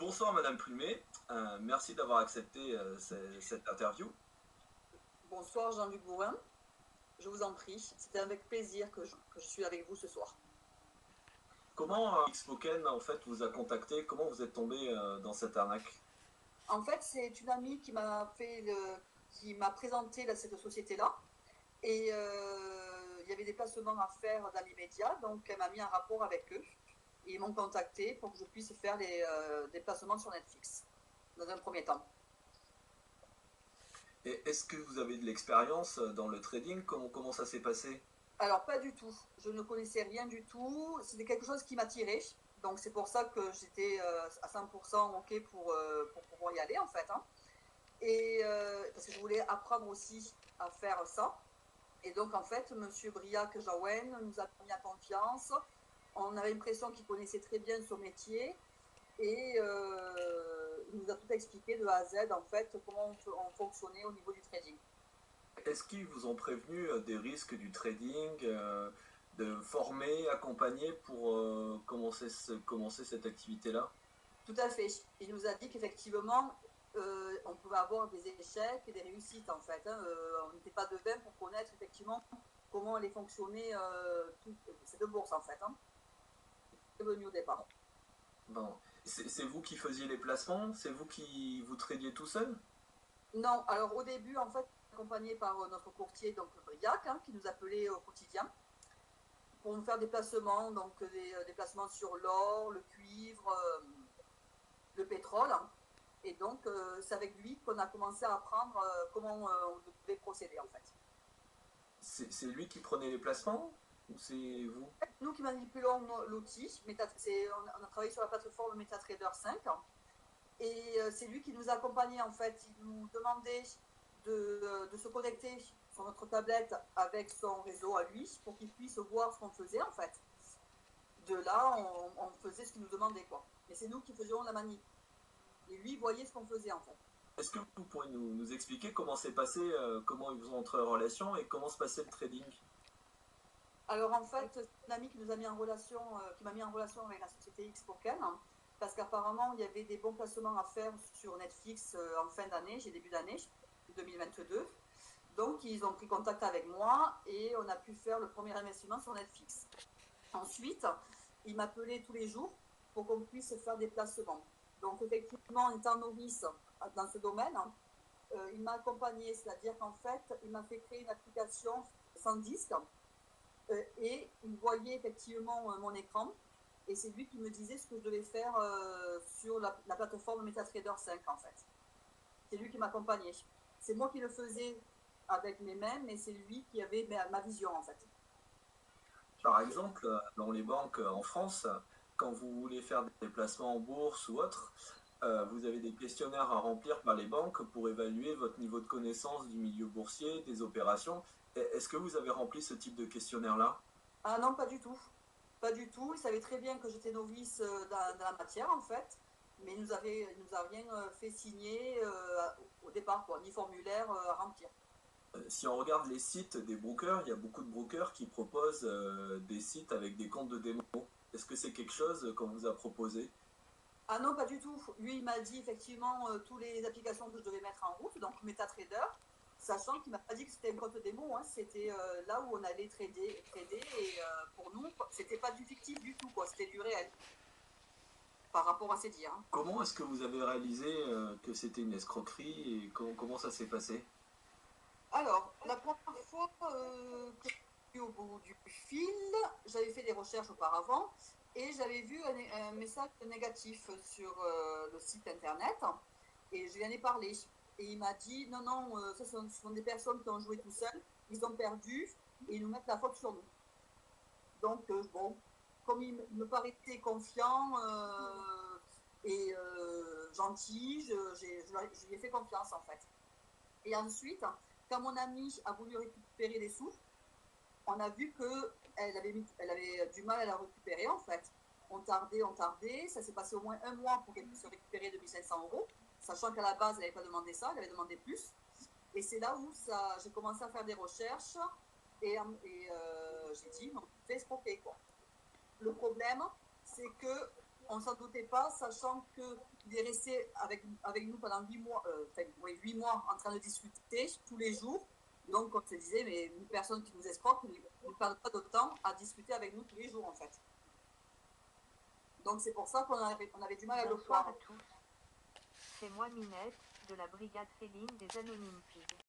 Bonsoir Madame Plumet. Merci d'avoir accepté cette interview. Bonsoir Jean-Luc Bourrin, je vous en prie, c'était avec plaisir que je suis avec vous ce soir. Comment Xpoken en fait vous a contacté? Comment vous êtes tombé dans cette arnaque? En fait, c'est une amie qui m'a présenté cette société-là, et il y avait des placements à faire dans l'immédiat, donc elle m'a mis en rapport avec eux, et ils m'ont contacté pour que je puisse faire des placements sur Netflix, dans un premier temps. Et est-ce que vous avez de l'expérience dans le trading? Comment ça s'est passé? Alors, pas du tout. Je ne connaissais rien du tout. C'était quelque chose qui m'attirait. Donc, c'est pour ça que j'étais à 100% OK pour pouvoir y aller, en fait, hein. Et parce que je voulais apprendre aussi à faire ça. Et donc, en fait, Monsieur Briac Jaouen nous a mis en confiance. On avait l'impression qu'il connaissait très bien son métier. Et il nous a tout expliqué de A à Z, en fait, comment on fonctionnait au niveau du trading. Est-ce qu'ils vous ont prévenu des risques du trading, de former, accompagner pour commencer cette activité-là? Tout à fait. Il nous a dit qu'effectivement, on pouvait avoir des échecs et des réussites en fait, hein. On n'était pas devin pour connaître effectivement comment allait fonctionner cette bourse en fait, hein. C'est venu au départ. Bon. C'est vous qui faisiez les placements? C'est vous qui vous tradiez tout seul? Non, alors au début en fait, accompagné par notre courtier donc Briac, hein, qui nous appelait au quotidien pour nous faire des placements, donc des placements sur l'or, le cuivre, le pétrole. Et donc, c'est avec lui qu'on a commencé à apprendre comment on devait procéder, en fait. C'est lui qui prenait les placements? Ou c'est vous? Nous qui manipulons l'outil, on a travaillé sur la plateforme MetaTrader 5, et c'est lui qui nous a accompagnés, en fait. Il nous demandait de se connecter sur notre tablette avec son réseau à lui, pour qu'il puisse voir ce qu'on faisait, en fait. De là, on faisait ce qu'il nous demandait, quoi. Et c'est nous qui faisions la manip. Et lui voyait ce qu'on faisait, en fait. Est-ce que vous pourriez nous expliquer comment c'est passé, comment ils vous ont entré en relation et comment se passait le trading? Alors en fait, c'est une amie qui nous a mis en relation, qui m'a mis en relation avec la société Xpoken, hein, parce qu'apparemment il y avait des bons placements à faire sur Netflix en fin d'année, début d'année 2022. Donc ils ont pris contact avec moi et on a pu faire le premier investissement sur Netflix. Ensuite, il m'appelait tous les jours pour qu'on puisse faire des placements. Donc effectivement, en étant novice dans ce domaine, il m'a accompagné, c'est-à-dire qu'en fait, il m'a fait créer une application sans disque, et il voyait effectivement mon écran, et c'est lui qui me disait ce que je devais faire sur la plateforme MetaTrader 5 en fait. C'est lui qui m'accompagnait. C'est moi qui le faisais avec mes mains, mais c'est lui qui avait ma vision en fait. Par exemple, dans les banques en France, quand vous voulez faire des placements en bourse ou autre, vous avez des questionnaires à remplir par les banques pour évaluer votre niveau de connaissance du milieu boursier, des opérations. Est-ce que vous avez rempli ce type de questionnaire-là? Ah non, pas du tout. Pas du tout. Il savait très bien que j'étais novice dans la matière en fait, mais il nous a rien fait signer au départ, quoi, ni formulaire à remplir. Si on regarde les sites des brokers, il y a beaucoup de brokers qui proposent des sites avec des comptes de démo. Est-ce que c'est quelque chose qu'on vous a proposé? Ah non, pas du tout. Lui, il m'a dit effectivement toutes les applications que je devais mettre en route, donc MetaTrader, sachant qu'il m'a pas dit que c'était un compte démo, hein. C'était là où on allait trader et pour nous, c'était pas du fictif du tout, quoi. C'était du réel par rapport à ses dires, hein. Comment est-ce que vous avez réalisé que c'était une escroquerie et comment ça s'est passé? Alors, la première fois que je suis au bout du fil, j'avais fait des recherches auparavant et j'avais vu un message négatif sur le site internet et je lui en ai parlé. Et il m'a dit non, non, ce sont des personnes qui ont joué tout seuls, ils ont perdu et ils nous mettent la faute sur nous. Donc, bon, comme il me paraissait confiant et gentil, je lui ai fait confiance en fait. Et ensuite, quand mon amie a voulu récupérer les sous, on a vu qu'elle avait du mal à la récupérer en fait. On tardait, ça s'est passé au moins un mois pour qu'elle puisse récupérer 2500 €, sachant qu'à la base, elle n'avait pas demandé ça, elle avait demandé plus. Et c'est là où j'ai commencé à faire des recherches et j'ai dit, non, fais escroquer quoi. Le problème, c'est que on s'en doutait pas, sachant qu'il est resté avec nous pendant 8 mois, 8 mois en train de discuter tous les jours. Donc, on se disait, mais une personne qui nous escroque ne perd pas de temps à discuter avec nous tous les jours, en fait. Donc, c'est pour ça qu'on avait du mal à le Bonsoir croire. à tous. C'est moi Minette, de la brigade féline des Anonymes Pigs.